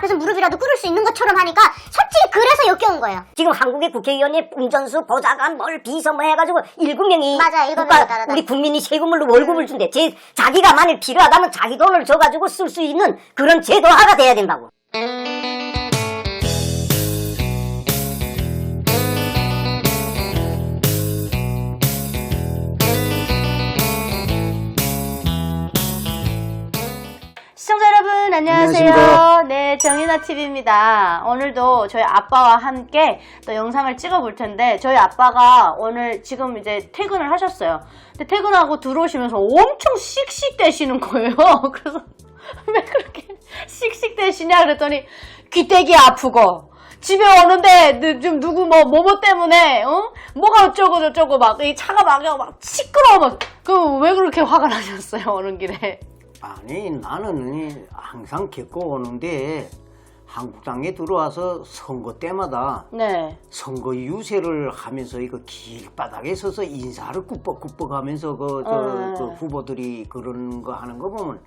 앞에서 무릎이라도 꿇을 수 있는 것처럼 하니까 솔직히 그래서 역겨운 거예요. 지금 한국의 국회의원이 운전수, 보좌관, 비서 해가지고 7명이 맞아, 7명이 우리 국민이 세금으로 월급을 준대. 자기가 만일 필요하다면 자기 돈을 줘가지고 쓸 수 있는 그런 제도화가 돼야 된다고. 시청자 여러분 안녕하세요. 안녕하십니까. 네, 정인아TV입니다. 오늘도 저희 아빠와 함께 또 영상을 찍어 볼 텐데 저희 아빠가 오늘 지금 이제 퇴근을 하셨어요. 근데 퇴근하고 들어오시면서 엄청 씩씩대시는 거예요. 그래서 왜 그렇게 씩씩대시냐 그랬더니 귀때기 아프고 집에 오는데 좀 누구 뭐뭐 때문에 뭐가 어쩌고 저쩌고 막 이 차가 막 시끄러워 막 그 왜 그렇게 화가 나셨어요 오는 길에? 아니 나는 항상 겪고 오는데 한국당에 들어와서 선거 때마다 네. 선거 유세를 하면서 이거 길바닥에 서서 인사를 꾸벅꾸벅 하면서 그 후보들이 그런 거 하는 거 보면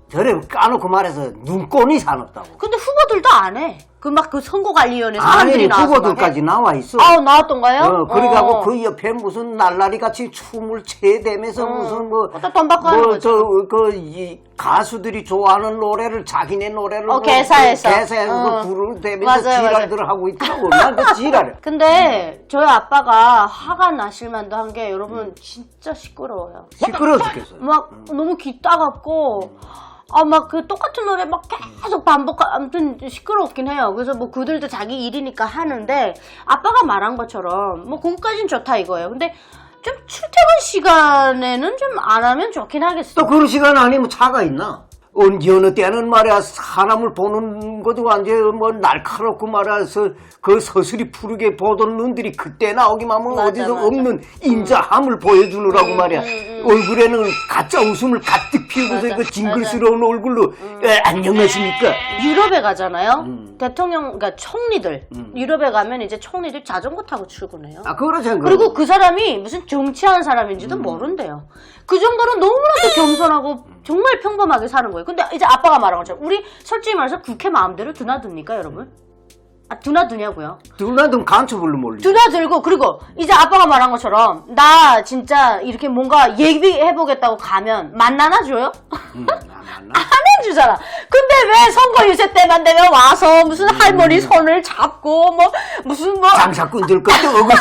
저래 까놓고 말해서 눈꼴이 사납다고. 근데 후보들도 안 해. 그 선거관리위원회 사람들이 아니 나와서 후보들까지 나와 있어. 아, 나왔던가요? 그래가고 그 옆에 무슨 날라리 같이 춤을 체대면서 무슨 돈 받고 하는 거죠. 이 가수들이 좋아하는 노래를 자기네 노래를 개사해서 부르면서 지랄들을 하고 있더라고. 난 그 지랄해. 근데 저희 아빠가 화가 나실 만도 한 게 여러분 진짜 시끄러워요. 시끄러워 죽겠어요. 막 너무 귀 따갑고 막 그 똑같은 노래 막 계속 아무튼 시끄럽긴 해요. 그래서 뭐 그들도 자기 일이니까 하는데 아빠가 말한 것처럼 뭐 그것까진 좋다 이거예요. 근데 좀 출퇴근 시간에는 좀 안 하면 좋긴 하겠어. 또 그런 시간 아니면 차가 있나? 어느 때는 말이야 사람을 보는 것도 완전 날카롭고 말아서 그 서슬이 푸르게 보던 눈들이 그때 나오기만 하면 맞아, 어디서 맞아. 없는 인자함을 보여주느라고 말이야. 얼굴에는 가짜 웃음을 가득 피우고서 그 징글스러운 얼굴로 안녕하십니까? 유럽에 가잖아요. 대통령, 그러니까 총리들. 유럽에 가면 이제 총리들 자전거 타고 출근해요. 아 그러죠. 그리고 그 사람이 무슨 정치하는 사람인지도 모른대요. 그 정도로 너무나도 겸손하고 정말 평범하게 사는 거예요. 근데 이제 아빠가 말한 것처럼 우리 솔직히 말해서 국회 마음대로 드나듭니까 여러분? 드나드냐고요? 드나든 간첩을로 몰리. 드나들고 그리고 이제 아빠가 말한 것처럼 나 진짜 이렇게 뭔가 얘기해보겠다고 가면 만나나 줘요? 안 해주잖아. 근데 왜 선거 유세 때만 되면 와서 무슨 할머니 손을 잡고 무슨 장사꾼들 것도 얼굴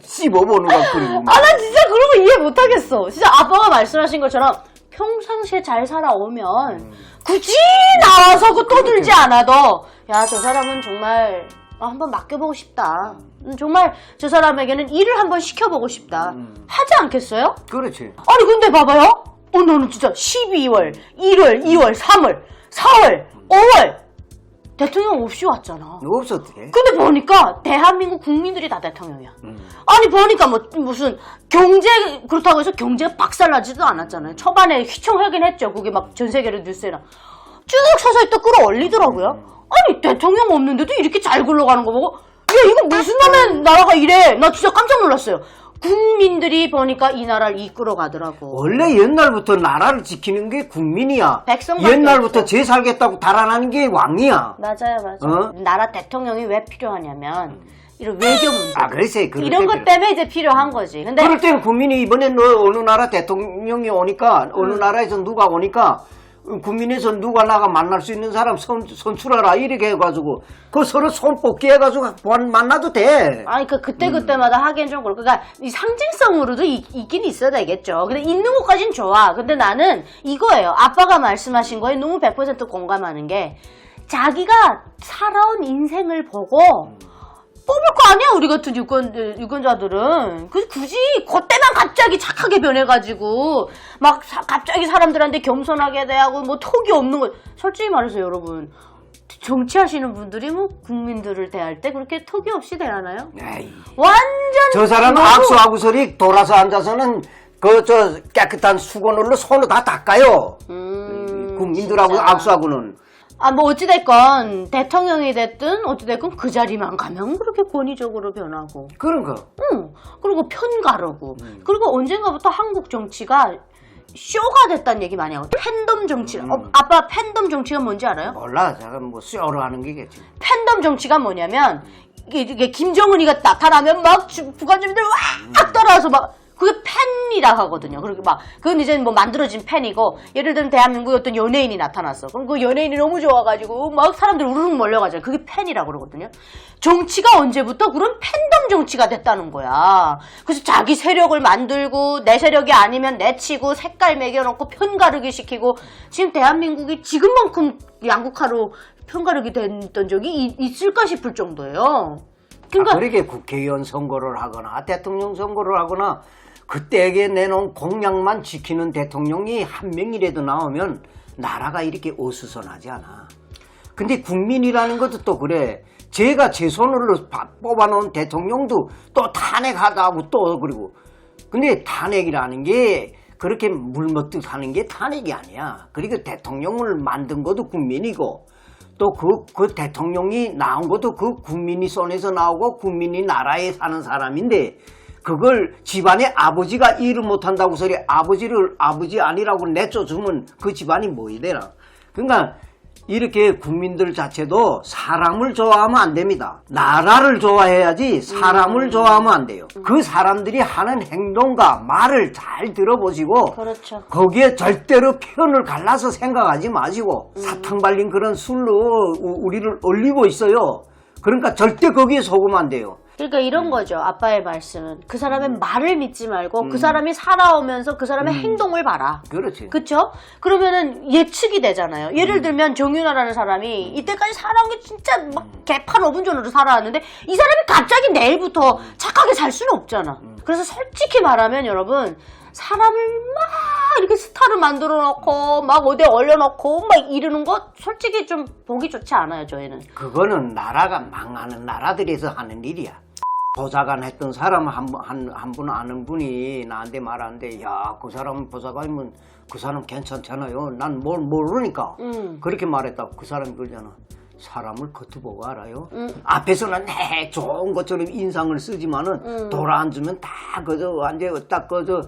씹어보는 것 그리고. 나 진짜 그런 거 이해 못하겠어. 진짜 아빠가 말씀하신 것처럼 평상시에 잘 살아오면 굳이 나와서 그 떠들지 않아도 야, 저 사람은 정말 한번 맡겨보고 싶다. 정말 저 사람에게는 일을 한번 시켜보고 싶다. 하지 않겠어요? 그렇지. 아니 근데 봐봐요. 너는 진짜 12월, 1월, 2월, 3월, 4월, 5월 대통령 없이 왔잖아. 없었대. 근데 보니까 대한민국 국민들이 다 대통령이야. 아니 보니까 무슨 경제 그렇다고 해서 경제가 박살나지도 않았잖아요. 초반에 휘청하긴 했죠. 그게 막 전 세계로 뉴스에나 쭉 서서히 또 끌어올리더라고요. 아니 대통령 없는데도 이렇게 잘 굴러가는 거 보고 야 이거 무슨 놈의 나라가 이래. 나 진짜 깜짝 놀랐어요. 국민들이 보니까 이 나라를 이끌어 가더라고. 원래 옛날부터 나라를 지키는 게 국민이야. 백성밖에 옛날부터 없어. 제 살겠다고 달아나는 게 왕이야. 맞아요. 나라 대통령이 왜 필요하냐면 이런 외교 문제. 글쎄. 이런 것 때문에 이제 필요한 거지. 근데 그럴 때는 국민이 이번에 어느 나라 대통령이 오니까 어느 나라에서 누가 오니까 국민에서 누가 나가 만날 수 있는 사람 선출하라 이렇게 해가지고 그 서로 손 뽑기 해가지고 만나도 돼. 아니 그때마다 하기엔 좀 그렇고 그러니까 이 상징성으로도 있긴 있어야 되겠죠. 근데 있는 것까진 좋아. 근데 나는 이거예요. 아빠가 말씀하신 거에 너무 100% 공감하는 게 자기가 살아온 인생을 보고 뽑을 거 아니야 우리 같은 유권자들은. 굳이 그때만 갑자기 착하게 변해가지고 막 갑자기 사람들한테 겸손하게 대하고 톡이 없는 거. 솔직히 말해서 여러분 정치하시는 분들이 국민들을 대할 때 그렇게 톡이 없이 대하나요? 에이. 완전 저 사람 악수하고서리 돌아서 앉아서는 깨끗한 수건으로 손을 다 닦아요. 국민들하고 진짜. 악수하고는. 어찌됐건 대통령이 됐든 어찌됐건 그 자리만 가면 그렇게 권위적으로 변하고 그런 거. 그리고 편가르고 그리고 언젠가부터 한국 정치가 쇼가 됐다는 얘기 많이 하고 팬덤 정치. 아빠 팬덤 정치가 뭔지 알아요? 몰라. 제가 뭐 쇼로 하는 게겠지. 팬덤 정치가 뭐냐면 이게 김정은이가 나타나면 막 북한 주민들 막 따라와서 막 그게 팬이라 하거든요. 그리고 막 그건 이제 뭐 만들어진 팬이고 예를 들면 대한민국에 어떤 연예인이 나타났어. 그럼 그 연예인이 너무 좋아가지고 막 사람들 우르르 몰려가잖아요. 그게 팬이라고 그러거든요. 정치가 언제부터 그런 팬덤 정치가 됐다는 거야. 그래서 자기 세력을 만들고 내 세력이 아니면 내치고 색깔 매겨놓고 편가르기 시키고 지금 대한민국이 지금만큼 양극화로 편가르기 됐던 적이 있을까 싶을 정도예요. 그러니까 그렇게 국회의원 선거를 하거나 대통령 선거를 하거나 그때에 내놓은 공약만 지키는 대통령이 한 명이라도 나오면 나라가 이렇게 어수선하지 않아. 근데 국민이라는 것도 또 그래. 제가 제 손으로 뽑아놓은 대통령도 또 탄핵하다고 또 그리고 근데 탄핵이라는 게 그렇게 물먹듯 하는 게 탄핵이 아니야. 그리고 대통령을 만든 것도 국민이고 또 그 대통령이 나온 것도 그 국민이 손에서 나오고 국민이 나라에 사는 사람인데 그걸 집안의 아버지가 일을 못한다고 소리 아버지 아니라고 내쫓으면 그 집안이 뭐이 되나. 그러니까 이렇게 국민들 자체도 사람을 좋아하면 안 됩니다. 나라를 좋아해야지 사람을 좋아하면 안 돼요. 그 사람들이 하는 행동과 말을 잘 들어보시고 그렇죠. 거기에 절대로 편을 갈라서 생각하지 마시고 사탕 발린 그런 술로 우리를 얼리고 있어요. 그러니까 절대 거기에 속으면 안 돼요. 그러니까 이런 거죠. 아빠의 말씀은 그 사람의 말을 믿지 말고 그 사람이 살아오면서 그 사람의 행동을 봐라. 그렇지. 그쵸? 그러면은 예측이 되잖아요. 예를 들면 정윤아라는 사람이 이때까지 살아온 게 진짜 막 개판 5분 전으로 살아왔는데 이 사람이 갑자기 내일부터 착하게 살 수는 없잖아. 그래서 솔직히 말하면 여러분 사람을 막 이렇게 스타를 만들어 놓고 막 어디에 올려놓고 막 이러는 거 솔직히 좀 보기 좋지 않아요. 저희는. 그거는 나라가 망하는 나라들에서 하는 일이야. 보좌관 했던 사람 한 분 아는 분이 나한테 말하는데 야, 그 사람 보좌관이면 그 사람 괜찮잖아요. 난 뭘 모르니까 그렇게 말했다고. 그 사람이 그러잖아. 사람을 겉보고 알아요. 앞에서는 좋은 것처럼 인상을 쓰지만은 돌아앉으면 다 그저 완전 딱 그저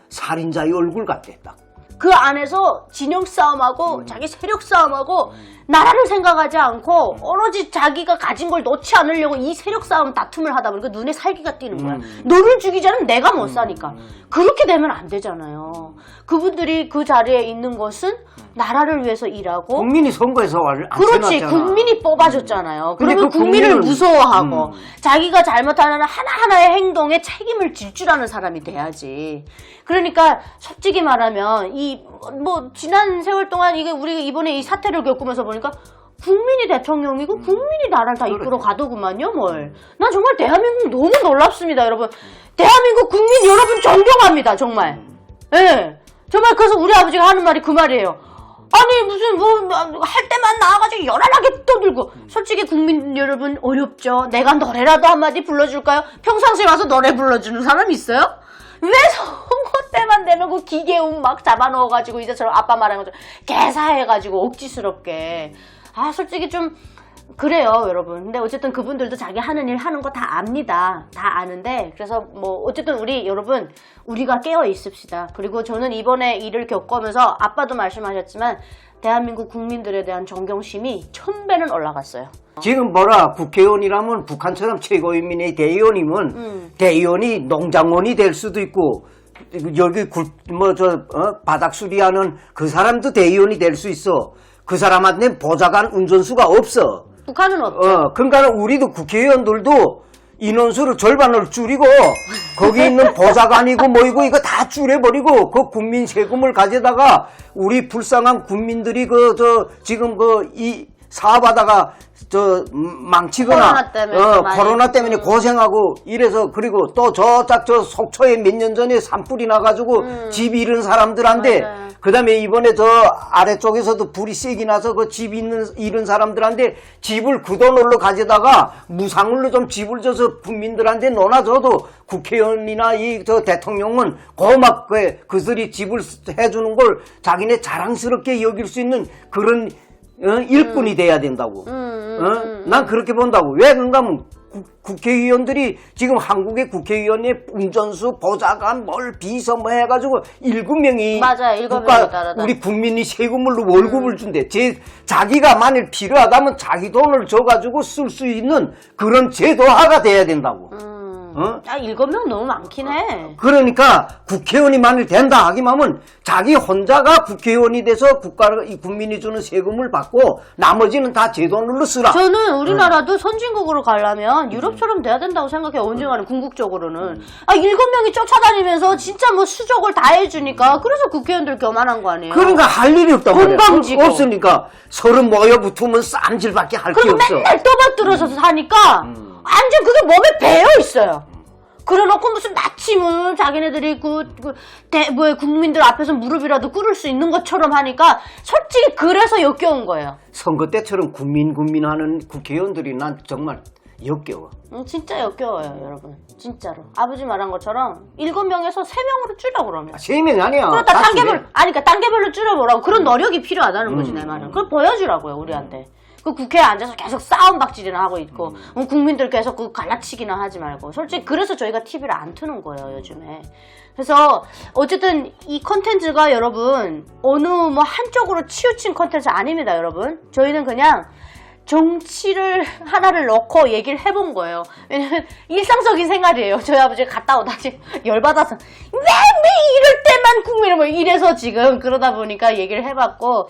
살인자의 얼굴 같대 딱. 그 안에서 진영 싸움하고 자기 세력 싸움하고 나라를 생각하지 않고 오로지 자기가 가진 걸 놓지 않으려고 이 세력 싸움 다툼을 하다 보니까 눈에 살기가 띄는 거야. 너를 죽이지 않으면 내가 못 사니까. 그렇게 되면 안 되잖아요. 그분들이 그 자리에 있는 것은 나라를 위해서 일하고 국민이 선거에서 안 그렇지. 쳐놨잖아. 국민이 뽑아줬잖아요. 근데 그러면 그 국민을 국민은- 무서워하고 자기가 잘못하는 하나하나의 행동에 책임을 질 줄 아는 사람이 돼야지. 그러니까 솔직히 말하면 뭐 지난 세월 동안 이게 우리가 이번에 이 사태를 겪으면서 보니까 국민이 대통령이고 국민이 나라를 다 이끌어 가더구만요. 뭘. 난 정말 대한민국 너무 놀랍습니다, 여러분. 대한민국 국민 여러분 존경합니다, 정말. 예. 정말 그래서 우리 아버지가 하는 말이 그 말이에요. 아니 무슨 뭐 할 때만 나와가지고 연하게 떠들고. 솔직히 국민 여러분 어렵죠. 내가 노래라도 한마디 불러줄까요? 평상시에 와서 노래 불러주는 사람 있어요? 왜 선거 때만 되면 그 기계음 막 잡아넣어가지고 이제처럼 아빠 말한 것처럼 개사해가지고 억지스럽게. 아 솔직히 좀 그래요 여러분. 근데 어쨌든 그분들도 자기 하는 일 하는 거 다 압니다. 다 아는데 그래서 뭐 어쨌든 우리 여러분 우리가 깨어 있읍시다. 그리고 저는 이번에 일을 겪으면서 아빠도 말씀하셨지만 대한민국 국민들에 대한 존경심이 1000배는 올라갔어요. 지금 뭐라 국회의원이라면 북한처럼 최고인민의 대의원이면 대의원이 농장원이 될 수도 있고 여기 바닥 수리하는 그 사람도 대의원이 될 수 있어. 그 사람한테는 보좌관 운전수가 없어. 북한은 없죠. 그러니까 우리도 국회의원들도 인원수를 절반을 줄이고 거기 있는 보좌관이고 뭐이고 이거 다 줄여버리고 그 국민 세금을 가져다가 우리 불쌍한 국민들이 지금 이 사업하다가 망치거나 코로나 때문에 고생하고 이래서 그리고 또 저 속초에 몇 년 전에 산불이 나가지고 집 잃은 사람들한테 맞아요. 그 다음에 이번에 저 아래쪽에서도 불이 세게 나서 그 집 잃은 사람들한테 집을 그 돈으로 가져다가 무상으로 좀 집을 줘서 국민들한테 논아줘도 국회의원이나 저 대통령은 고맙게 그들이 집을 해주는 걸 자기네 자랑스럽게 여길 수 있는 그런 일꾼이 돼야 된다고. 난 그렇게 본다고. 왜 그런가 하면 국회의원들이 지금 한국의 국회의원의 운전수, 보좌관, 비서 해가지고 7명이 맞아요. 7명이 따라다. 우리 국민이 세금으로 월급을 준대. 자기가 만일 필요하다면 자기 돈을 줘가지고 쓸 수 있는 그런 제도화가 돼야 된다고. 어? 7명 너무 많긴 해. 그러니까 국회의원이 만일 된다 하기만 하면 자기 혼자가 국회의원이 돼서 국민이 주는 세금을 받고 나머지는 다 제 돈으로 쓰라. 저는 우리나라도 선진국으로 가려면 유럽처럼 돼야 된다고 생각해요. 언젠가는 궁극적으로는. 7명이 쫓아다니면서 진짜 뭐 수족을 다 해주니까 그래서 국회의원들 교만한 거 아니에요? 그러니까 할 일이 없단 말이야. 건방지고. 없으니까 서로 모여 붙으면 쌈질밖에 할 게 그리고 없어. 맨날 떠받들어서 사니까 완전 그게 몸에 배어 있어요. 그래놓고 무슨 나침을 자기네들이 국민들 앞에서 무릎이라도 꿇을 수 있는 것처럼 하니까 솔직히 그래서 역겨운 거예요. 선거 때처럼 국민 하는 국회의원들이 난 정말 역겨워. 진짜 역겨워요, 여러분. 진짜로. 아버지 말한 것처럼 7명에서 3명으로 줄여 그러면. 3명 아니야. 그렇다 다 단계별, 그러니까 단계별로 줄여보라고. 그런 노력이 필요하다는 거지, 내 말은. 그걸 보여주라고요, 우리한테. 그 국회에 앉아서 계속 싸움박질이나 하고 있고, 국민들 계속 그 갈라치기나 하지 말고. 솔직히 그래서 저희가 TV를 안 트는 거예요, 요즘에. 그래서 어쨌든 이 컨텐츠가 여러분 어느 뭐 한쪽으로 치우친 컨텐츠 아닙니다, 여러분. 저희는 그냥 정치를 하나를 넣고 얘기를 해본 거예요. 왜냐면 일상적인 생활이에요. 저희 아버지가 갔다 오다 지금 열받아서 왜 이럴 때만 국민을 뭐 이래서 지금 그러다 보니까 얘기를 해봤고,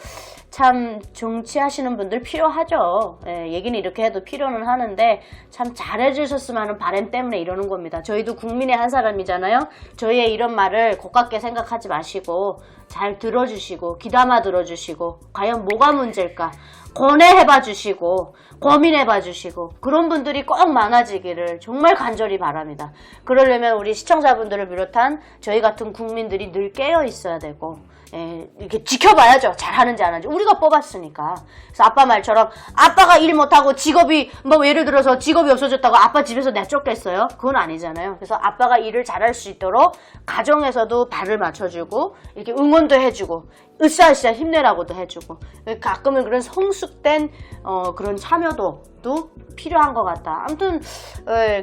참 정치하시는 분들 필요하죠. 예, 얘기는 이렇게 해도 필요는 하는데 참 잘해주셨으면 하는 바람 때문에 이러는 겁니다. 저희도 국민의 한 사람이잖아요. 저희의 이런 말을 고깝게 생각하지 마시고 잘 들어주시고 귀담아 들어주시고 과연 뭐가 문제일까 고뇌해봐 주시고 고민해봐 주시고 그런 분들이 꼭 많아지기를 정말 간절히 바랍니다. 그러려면 우리 시청자분들을 비롯한 저희 같은 국민들이 늘 깨어 있어야 되고, 이렇게 지켜봐야죠. 잘하는지 안 하는지. 우리가 뽑았으니까. 그래서 아빠 말처럼 아빠가 일 못하고 직업이 뭐 예를 들어서 직업이 없어졌다고 아빠 집에서 내쫓겠어요? 그건 아니잖아요. 그래서 아빠가 일을 잘할 수 있도록 가정에서도 발을 맞춰주고 이렇게 응원도 해주고 으쌰으쌰 힘내라고도 해주고 가끔은 그런 성숙된 그런 참여도도 필요한 것 같다. 아무튼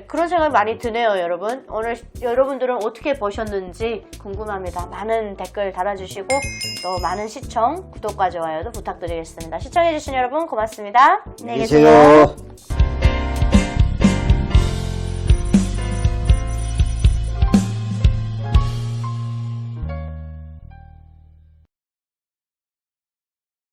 그런 생각이 많이 드네요, 여러분. 오늘 여러분들은 어떻게 보셨는지 궁금합니다. 많은 댓글 달아주시고 또 많은 시청, 구독과 좋아요도 부탁드리겠습니다. 시청해주신 여러분 고맙습니다. 안녕히 계세요. 계세요.